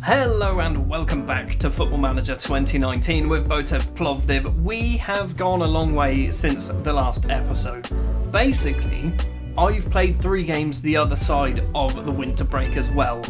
Hello and welcome back to Football Manager 2019 with Botev Plovdiv. We have gone a long way since the last episode. Basically, I've played 3 games the other side of the winter break as well.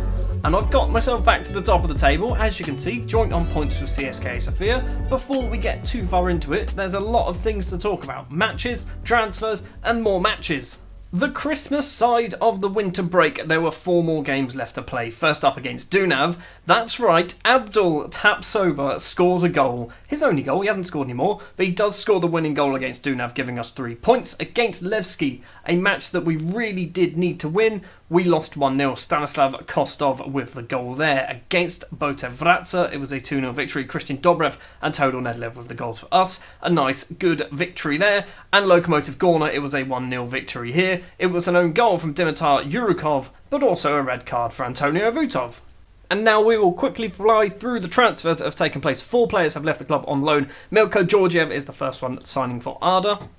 And I've got myself back to the top of the table, as you can see, joint on points with CSKA Sofia. Before we get too far into it, there's a lot of things to talk about. Matches, transfers, and more matches. The Christmas side of the winter break, there were 4 more games left to play. First up against Dunav. That's right, Abdul Tapsoba scores a goal. His only goal, he hasn't scored any more, but he does score the winning goal against Dunav, giving us 3 points. Against Levski, a match that we really did need to win, we lost 1-0. Stanislav Kostov with the goal there. Against Botev Vratsa, it was a 2-0 victory. Christian Dobrev and Todor Nedlev with the goals for us. A nice, good victory there. And Lokomotiv Gorna, it was a 1-0 victory here. It was an own goal from Dimitar Yurukov, but also a red card for Antonio Vutov. And now we will quickly fly through the transfers that have taken place. 4 players have left the club on loan. Milko Georgiev is the first one signing for Arda.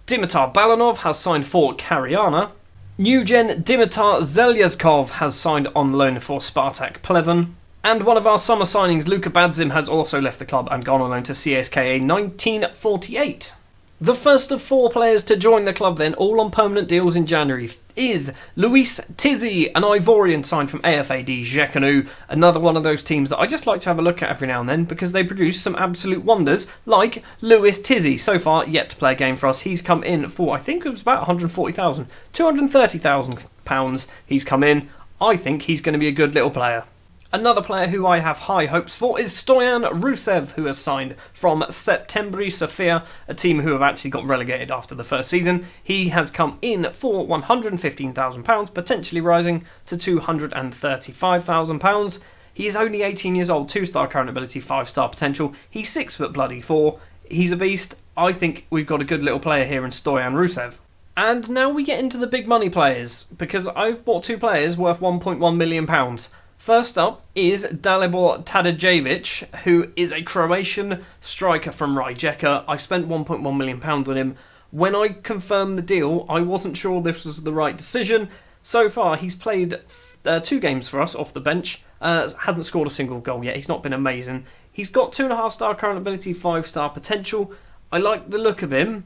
Dimitar Balanov has signed for Kariana. Eugen Dimitar Zelyazkov has signed on loan for Spartak Pleven. And one of our summer signings, Luka Badzim, has also left the club and gone on loan to CSKA 1948. The first of 4 players to join the club then, all on permanent deals in January, is Luis Tizzi, an Ivorian signed from AFAD Jekanu, another one of those teams that I just like to have a look at every now and then because they produce some absolute wonders, like Luis Tizzi. So far, yet to play a game for us. He's come in for, I think it was about 140,000, £230,000 he's come in. I think he's going to be a good little player. Another player who I have high hopes for is Stoyan Rusev, who has signed from CSKA Sofia, a team who have actually got relegated after the first season. He has come in for £115,000, potentially rising to £235,000. He is only 18 years old, 2-star current ability, 5-star potential. He's 6'4". He's a beast. I think we've got a good little player here in Stoyan Rusev. And now we get into the big money players, because I've bought 2 players worth £1.1 million. First up is Dalibor Tadjevic, who is a Croatian striker from Rijeka. I spent £1.1 million on him. When I confirmed the deal, I wasn't sure this was the right decision. So far, he's played 2 games for us off the bench. Hasn't scored a single goal yet. He's not been amazing. He's got 2.5-star current ability, 5-star potential. I like the look of him,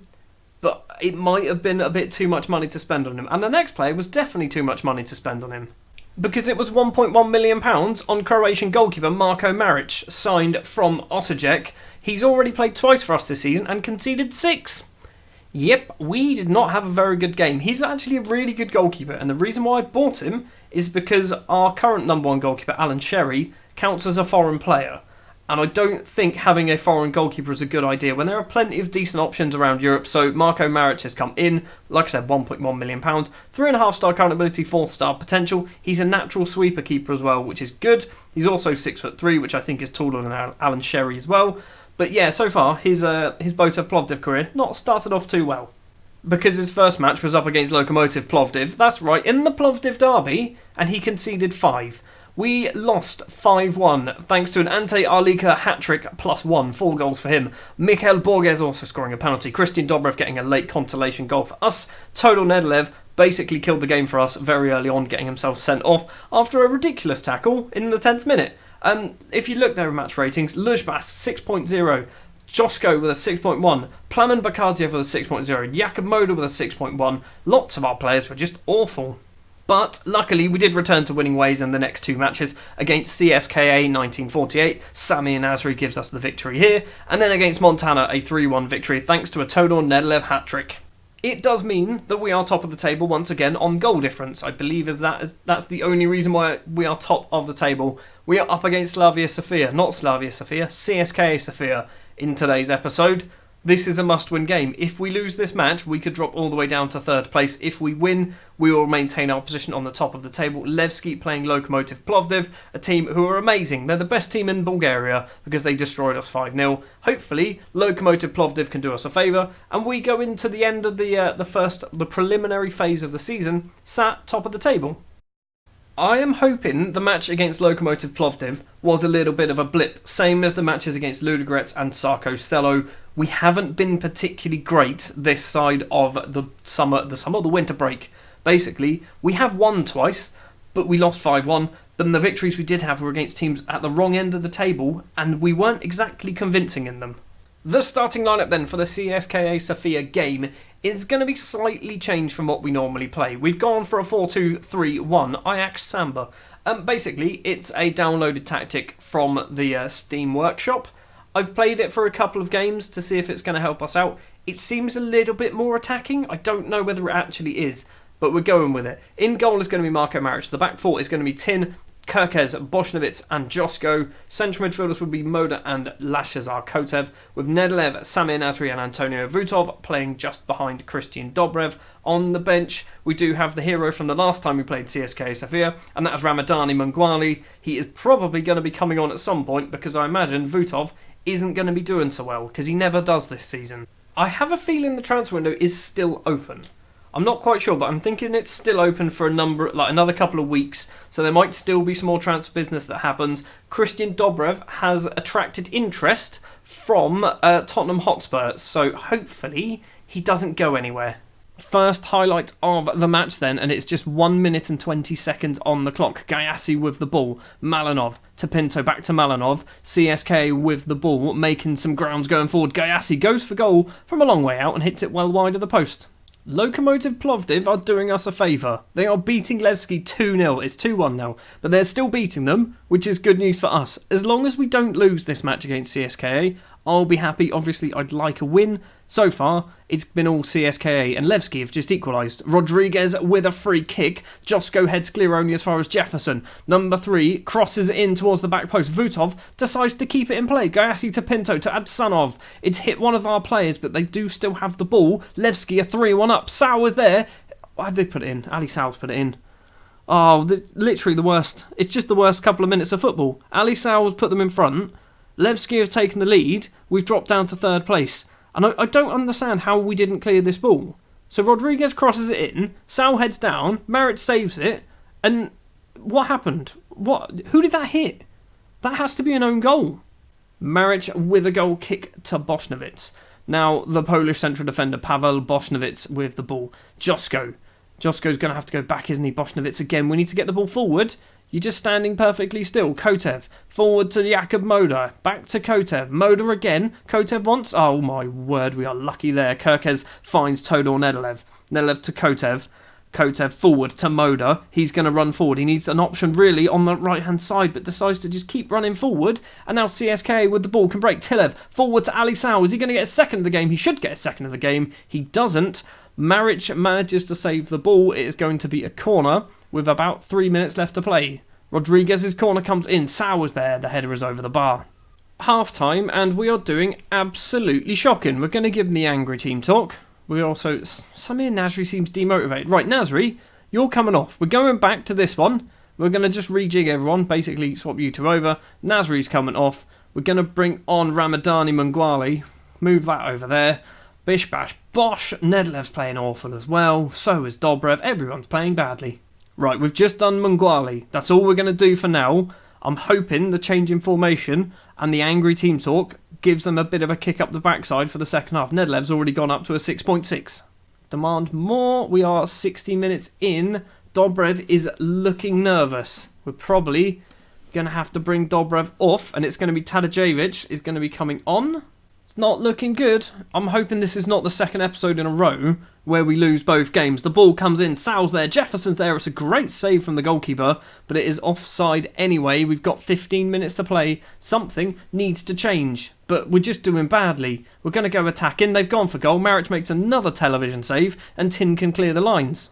but it might have been a bit too much money to spend on him. And the next player was definitely too much money to spend on him, because it was £1.1 million on Croatian goalkeeper Marko Maric, signed from Osijek. He's already played twice for us this season and conceded 6. Yep, we did not have a very good game. He's actually a really good goalkeeper, and the reason why I bought him is because our current number 1 goalkeeper, Alan Sherry, counts as a foreign player. And I don't think having a foreign goalkeeper is a good idea when there are plenty of decent options around Europe. So Marko Maric has come in, like I said, £1.1 million, 3.5-star current ability, 4-star potential. He's a natural sweeper keeper as well, which is good. He's also 6'3", which I think is taller than Alan Sherry as well. But yeah, so far his Botev Plovdiv career not started off too well, because his first match was up against Lokomotiv Plovdiv. That's right, in the Plovdiv derby, and he conceded 5. We lost 5-1 thanks to an Ante Arlika hat-trick +1, 4 goals for him. Mikhail Borges also scoring a penalty. Christian Dobrev getting a late consolation goal for us. Todor Nedlev basically killed the game for us very early on, getting himself sent off after a ridiculous tackle in the 10th minute. If you look there at match ratings, Luzbas 6.0, Josko with a 6.1, Plamen Bakadziev with a 6.0, Jakub Moda with a 6.1. Lots of our players were just awful. But luckily, we did return to winning ways in the next 2 matches. Against CSKA 1948, Sami Nasri gives us the victory here. And then against Montana, a 3-1 victory thanks to a Todor Nedlev hat-trick. It does mean that we are top of the table once again on goal difference. I believe that's the only reason why we are top of the table. We are up against Slavia Sofia, not Slavia Sofia, CSKA Sofia in today's episode. This is a must-win game. If we lose this match, we could drop all the way down to 3rd place. If we win, we will maintain our position on the top of the table. Levski playing Lokomotiv Plovdiv, a team who are amazing. They're the best team in Bulgaria because they destroyed us 5-0. Hopefully, Lokomotiv Plovdiv can do us a favour, and we go into the end of the preliminary phase of the season, sat top of the table. I am hoping the match against Lokomotiv Plovdiv was a little bit of a blip, same as the matches against Ludogorets and Sarko Selo. We haven't been particularly great this side of the winter break. Basically, we have won twice, but we lost 5-1. But the victories we did have were against teams at the wrong end of the table, and we weren't exactly convincing in them. The starting lineup then for the CSKA Sofia game is going to be slightly changed from what we normally play. We've gone for a 4-2-3-1 Ajax Samba. Basically, it's a downloaded tactic from the Steam Workshop. I've played it for a couple of games to see if it's going to help us out. It seems a little bit more attacking. I don't know whether it actually is, but we're going with it. In goal is going to be Marko Maric. The back four is going to be Tin, Kirkez, Bošnjević and Josko. Central midfielders would be Moda and Lashazar Kotev, with Nedelev, Samir Nasri and Antonio Vutov playing just behind Christian Dobrev. On the bench, we do have the hero from the last time we played CSKA Sofia, and that is Ramadani Mangwali. He is probably going to be coming on at some point because I imagine Vutov isn't going to be doing so well because he never does this season. I have a feeling the transfer window is still open. I'm not quite sure, but I'm thinking it's still open for another couple of weeks, so there might still be some more transfer business that happens. Christian Dobrev has attracted interest from Tottenham Hotspur, so hopefully he doesn't go anywhere. First highlight of the match then, and it's just 1 minute and 20 seconds on the clock. Gayassi with the ball, Malinov to Pinto, back to Malinov, CSK with the ball, making some grounds going forward. Gayassi goes for goal from a long way out and hits it well wide of the post. Lokomotiv Plovdiv are doing us a favour. They are beating Levski 2-0. It's 2-1 now. But they're still beating them, which is good news for us. As long as we don't lose this match against CSKA, I'll be happy. Obviously, I'd like a win. So far, it's been all CSKA, and Levski have just equalised. Rodriguez with a free kick. Josko heads clear only as far as Jefferson. Number 3 crosses it in towards the back post. Vutov decides to keep it in play. Gayassi to Pinto to Adsanov. It's hit one of our players, but they do still have the ball. Levski are 3-1 up. Sauer's there. Why have they put it in? Ali Sauer's put it in. Oh, literally the worst. It's just the worst couple of minutes of football. Ali Sauer's put them in front. Levski have taken the lead. We've dropped down to 3rd place. And I don't understand how we didn't clear this ball. So Rodriguez crosses it in, Sal heads down, Maric saves it, and what happened? Who did that hit? That has to be an own goal. Maric with a goal kick to Bošnjević. Now the Polish central defender Pavel Bošnjević with the ball. Josko's going to have to go back, isn't he? Bošnjević again. We need to get the ball forward. You're just standing perfectly still. Kotev. Forward to Jakub Moda. Back to Kotev. Moda again. Kotev wants... Oh my word, we are lucky there. Kirkez finds Todor Nedelev. Nedelev to Kotev. Kotev forward to Moda. He's going to run forward. He needs an option really on the right-hand side, but decides to just keep running forward. And now CSKA with the ball can break. Tilev forward to Ali Sau. Is he going to get a second of the game? He should get a second of the game. He doesn't. Maric manages to save the ball. It is going to be a corner with about 3 minutes left to play. Rodriguez's corner comes in. Sauer's there. The header is over the bar. Half-time, and we are doing absolutely shocking. We're going to give him the angry team talk. We also... Samir Nasri seems demotivated. Right, Nasri, you're coming off. We're going back to this one. We're going to just rejig everyone. Basically, swap you two over. Nasri's coming off. We're going to bring on Ramadani Mangwali. Move that over there. Bish bash bosh. Nedelev's playing awful as well. So is Dobrev. Everyone's playing badly. Right, we've just done Mangwali. That's all we're going to do for now. I'm hoping the change in formation and the angry team talk gives them a bit of a kick up the backside for the second half. Nedelev's already gone up to a 6.6. Demand more. We are 60 minutes in. Dobrev is looking nervous. We're probably going to have to bring Dobrev off, and it's going to be Tadijevich is going to be coming on. It's not looking good. I'm hoping this is not the second episode in a row where we lose both games. The ball comes in. Sal's there. Jefferson's there. It's a great save from the goalkeeper, but it is offside anyway. We've got 15 minutes to play. Something needs to change, but we're just doing badly. We're going to go attacking. They've gone for goal. Maric makes another television save, and Tin can clear the lines.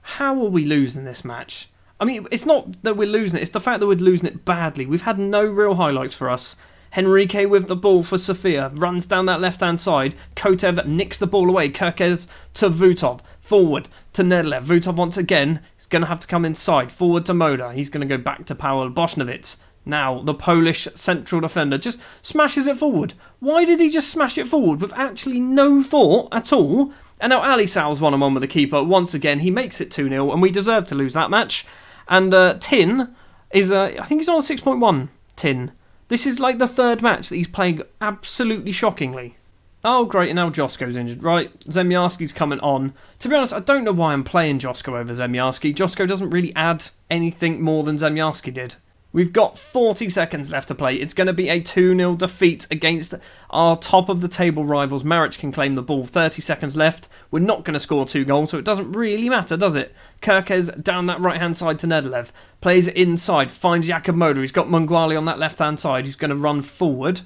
How are we losing this match? I mean, it's not that we're losing it. It's the fact that we're losing it badly. We've had no real highlights for us. Henrique with the ball for Sofia. Runs down that left-hand side. Kotev nicks the ball away. Kirkez to Vutov. Forward to Nedelev. Vutov once again. He's going to have to come inside. Forward to Moda. He's going to go back to Pavel Bošnjević. Now, the Polish central defender just smashes it forward. Why did he just smash it forward with actually no thought at all? And now Ali Sau's one-on-one with the keeper. Once again, he makes it 2-0, and we deserve to lose that match. And Tin is, I think he's on a 6.1, Tin. This is like the third match that he's playing absolutely shockingly. Oh, great, and now Josko's injured. Right, Zemyarski's coming on. To be honest, I don't know why I'm playing Josko over Zemyarski. Josko doesn't really add anything more than Zemyarski did. We've got 40 seconds left to play. It's going to be a 2-0 defeat against our top-of-the-table rivals. Maric can claim the ball. 30 seconds left. We're not going to score 2 goals, so it doesn't really matter, does it? Kirkes down that right-hand side to Nedelev. Plays it inside. Finds Jakub Moder. He's got Mungwali on that left-hand side. He's going to run forward.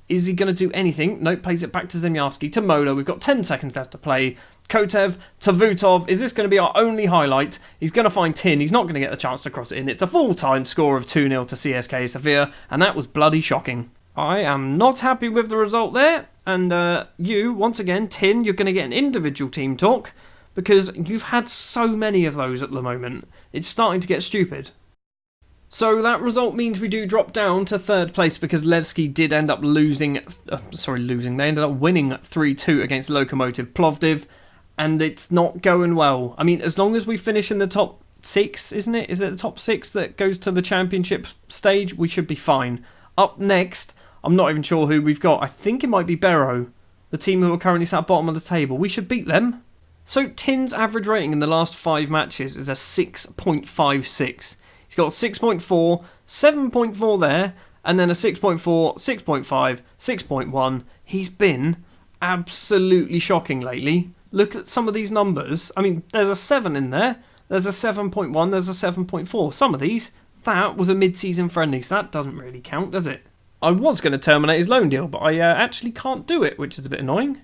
Is he going to do anything? Nope, plays it back to Zemyarski, to Moder. We've got 10 seconds left to play. Botev to Vutov. Is this going to be our only highlight? He's going to find Tin. He's not going to get the chance to cross it in. It's a full-time score of 2-0 to CSKA Sofia, and that was bloody shocking. I am not happy with the result there. And you, once again, Tin, you're going to get an individual team talk, because you've had so many of those at the moment. It's starting to get stupid. So that result means we do drop down to third place because Levski did end up losing. They ended up winning 3-2 against Lokomotiv Plovdiv, and it's not going well. I mean, as long as we finish in the top 6, isn't it? Is it the top 6 that goes to the championship stage? We should be fine. Up next, I'm not even sure who we've got. I think it might be Barrow, the team who are currently sat bottom of the table. We should beat them. So Tin's average rating in the last 5 matches is a 6.56. He's got 6.4, 7.4 there, and then a 6.4, 6.5, 6.1. He's been absolutely shocking lately. Look at some of these numbers. I mean, there's a 7 in there. There's a 7.1, there's a 7.4. Some of these, that was a mid-season friendly, so that doesn't really count, does it? I was going to terminate his loan deal, but I actually can't do it, which is a bit annoying.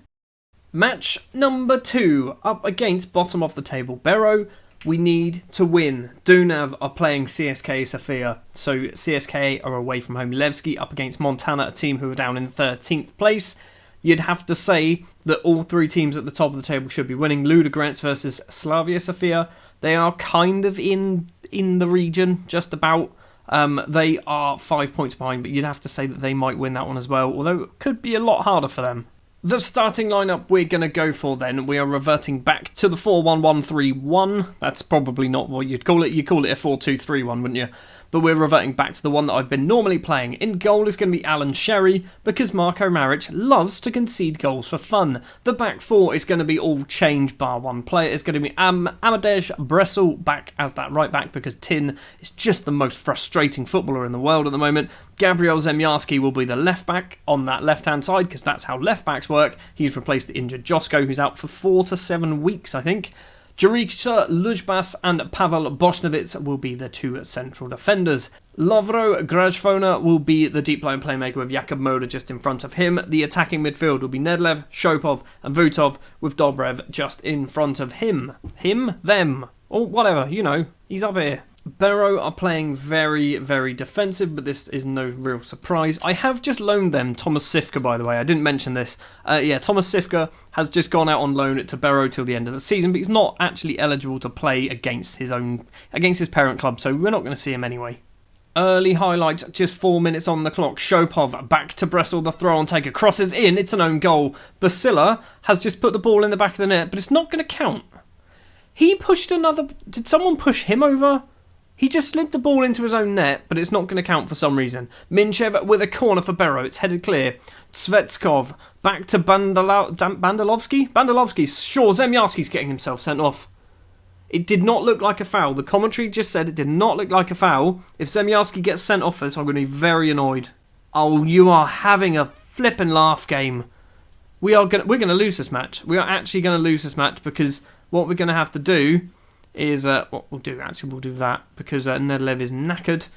Match number 2, up against bottom of the table Barrow. We need to win. Dunav are playing CSKA Sofia, so CSKA are away from home. Levski up against Montana, a team who are down in 13th place. You'd have to say that all 3 teams at the top of the table should be winning. Ludogorets versus Slavia Sofia. They are kind of in the region, just about. They are 5 points behind, but you'd have to say that they might win that one as well, although it could be a lot harder for them. The starting lineup we're going to go for then, we are reverting back to the 4-1-1-3-1. That's probably not what you'd call it. You'd call it a 4-2-3-1, wouldn't you? But we're reverting back to the one that I've been normally playing. In goal is going to be Alan Sherry, because Marko Maric loves to concede goals for fun. The back 4 is going to be all change bar one player. It's going to be Amadej Bressel back as that right back, because Tin is just the most frustrating footballer in the world at the moment. Gabriel Zemyarski will be the left back on that left-hand side, because that's how left backs work. He's replaced the injured Josko, who's out for 4 to 7 weeks, I think. Jurica Lujbas and Pavel Boshnovitz will be the 2 central defenders. Lovro Grajfona will be the deep line playmaker with Jakub Moder just in front of him. The attacking midfield will be Nedelev, Shopov and Vutov with Dobrev just in front of him. Him? Them. Or whatever, you know, he's up here. Barrow are playing very, very defensive, but this is no real surprise. I have just loaned them Thomas Sifka, by the way. I didn't mention this. Thomas Sifka has just gone out on loan to Barrow till the end of the season, but he's not actually eligible to play against his parent club, so we're not going to see him anyway. Early highlights, just 4 minutes on the clock. Shopov back to Bressel, the throw on taker, crosses in, it's an own goal. Basila has just put the ball in the back of the net, but it's not going to count. He pushed another... Did someone push him over? He just slid the ball into his own net, but it's not going to count for some reason. Minchev with a corner for Barrow. It's headed clear. Svetskov back to Bandalovsky. Sure, Zemyarski's getting himself sent off. It did not look like a foul. The commentary just said it did not look like a foul. If Zemyarski gets sent off this, I'm going to be very annoyed. Oh, you are having a flippin' laugh game. We're going to lose this match. We are actually going to lose this match, because what we're going to have to do is we'll do that, because Nedelev is knackered,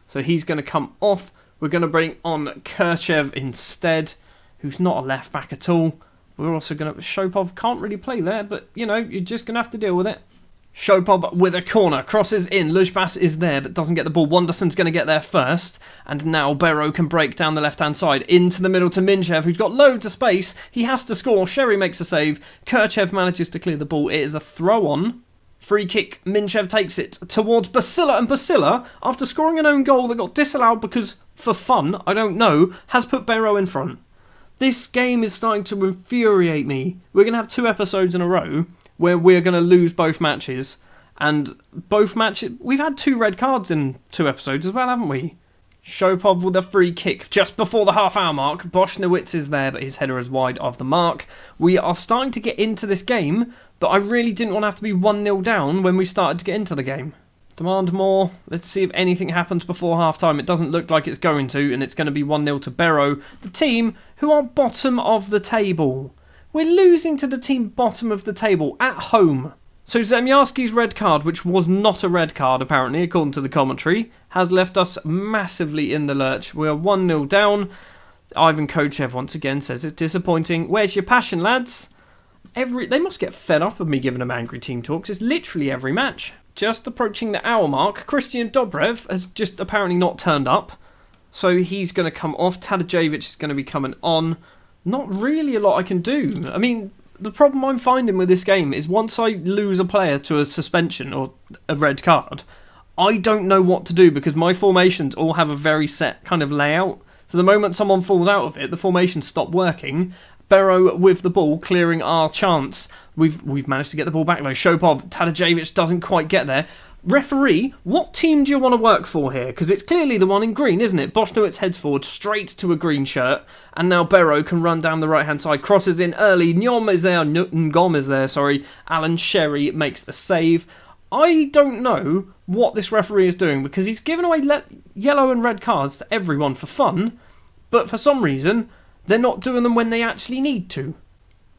so he's going to come off. We're going to bring on Kirchev instead, who's not a left back at all. We're also going to... Shopov can't really play there, but you know, you're just going to have to deal with it. Shopov with a corner, crosses in, Lujbas is there but doesn't get the ball. Wanderson's going to get there first, and now Barrow can break down the left hand side into the middle to Minchev, who's got loads of space. He has to score. Sherry makes a save. Kirchev manages to clear the ball. It is a throw on. Free kick, Minchev takes it towards Basila, and Basila, after scoring an own goal that got disallowed because, for fun, I don't know, has put Barrow in front. This game is starting to infuriate me. We're going to have 2 episodes in a row where we're going to lose both matches, and both matches... We've had 2 red cards in 2 episodes as well, haven't we? Shopov with a free kick just before the half-hour mark. Boschnowitz is there, but his header is wide of the mark. We are starting to get into this game, but I really didn't want to have to be 1-0 down when we started to get into the game. Demand more. Let's see if anything happens before half-time. It doesn't look like it's going to, and it's going to be 1-0 to Barrow, the team who are bottom of the table. We're losing to the team bottom of the table at home. So Zemyarski's red card, which was not a red card apparently, according to the commentary, has left us massively in the lurch. We are 1-0 down. Ivan Kochev once again says it's disappointing. Where's your passion, lads? They must get fed up of me giving them angry team talks. It's literally every match. Just approaching the hour mark, Christian Dobrev has just apparently not turned up. So he's going to come off. Tadeuszewicz is going to be coming on. Not really a lot I can do. I mean, the problem I'm finding with this game is once I lose a player to a suspension or a red card, I don't know what to do because my formations all have a very set kind of layout. So the moment someone falls out of it, the formations stop working. Barrow with the ball, clearing our chance. We've managed to get the ball back though. Shopov, Tadeuszewicz doesn't quite get there. Referee, what team do you want to work for here? Because it's clearly the one in green, isn't it? Boschnowitz heads forward straight to a green shirt. And now Barrow can run down the right-hand side. Crosses in early. Ngom is there, sorry. Alan Sherry makes the save. I don't know what this referee is doing because he's given away yellow and red cards to everyone for fun. But for some reason, they're not doing them when they actually need to.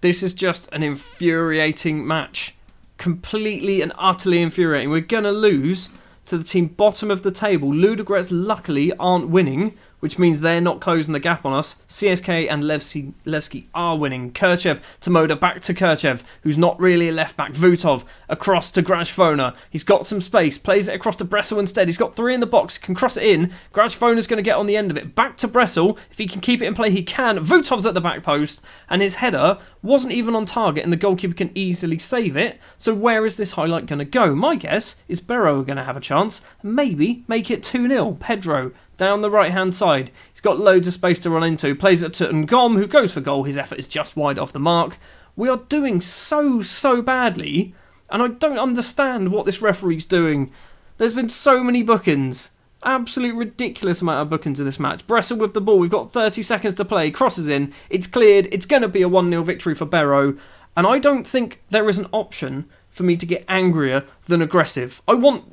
This is just an infuriating match. Completely and utterly infuriating. We're going to lose to the team bottom of the table. Ludogorets luckily aren't winning, which means they're not closing the gap on us. CSKA and Levski are winning. Kirchev to Moda, back to Kirchev, who's not really a left back. Vutov across to Grashfona. He's got some space, plays it across to Bressel instead. He's got 3 in the box, can cross it in. Grashfona's going to get on the end of it. Back to Bressel. If he can keep it in play, he can. Vutov's at the back post, and his header wasn't even on target, and the goalkeeper can easily save it. So where is this highlight going to go? My guess is Barrow are going to have a chance, and maybe make it 2-0. Pedro down the right-hand side. He's got loads of space to run into. Plays it to Ngom, who goes for goal. His effort is just wide off the mark. We are doing so badly, and I don't understand what this referee's doing. There's been so many bookings. Absolute ridiculous amount of bookings in this match. Bressel with the ball. We've got 30 seconds to play. Crosses in. It's cleared. It's going to be a 1-0 victory for Barrow. And I don't think there is an option for me to get angrier than aggressive. I want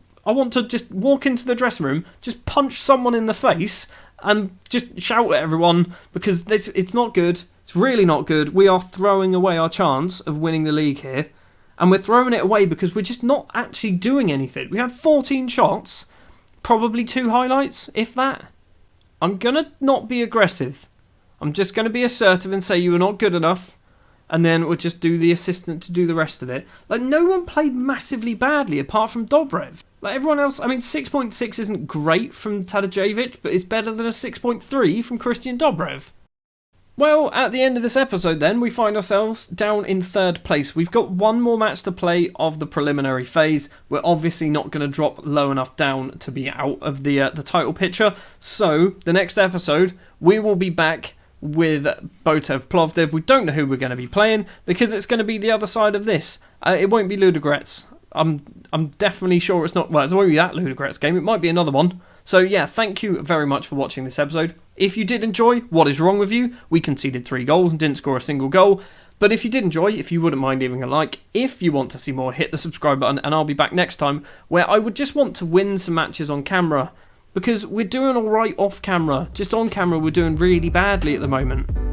to just walk into the dressing room, just punch someone in the face and just shout at everyone because it's not good. It's really not good. We are throwing away our chance of winning the league here. And we're throwing it away because we're just not actually doing anything. We had 14 shots, probably 2 highlights, if that. I'm going to not be aggressive. I'm just going to be assertive and say you were not good enough. And then we'll just do the assistant to do the rest of it. Like, no one played massively badly apart from Dobrev. Like, everyone else, I mean, 6.6 isn't great from Tadeuszewicz, but it's better than a 6.3 from Christian Dobrev. Well, at the end of this episode then, we find ourselves down in 3rd place. We've got one more match to play of the preliminary phase. We're obviously not going to drop low enough down to be out of the title picture. So, the next episode, we will be back with Botev Plovdiv. We don't know who we're going to be playing because it's going to be the other side of this. It won't be Ludogorets. I'm definitely sure it's not. Well, it won't be that Ludogorets game. It might be another one. So yeah, thank you very much for watching this episode. If you did enjoy, what is wrong with you? We conceded 3 goals and didn't score a single goal. But if you did enjoy, if you wouldn't mind leaving a like, if you want to see more, hit the subscribe button, and I'll be back next time where I would just want to win some matches on camera. Because we're doing alright off camera. Just on camera, we're doing really badly at the moment.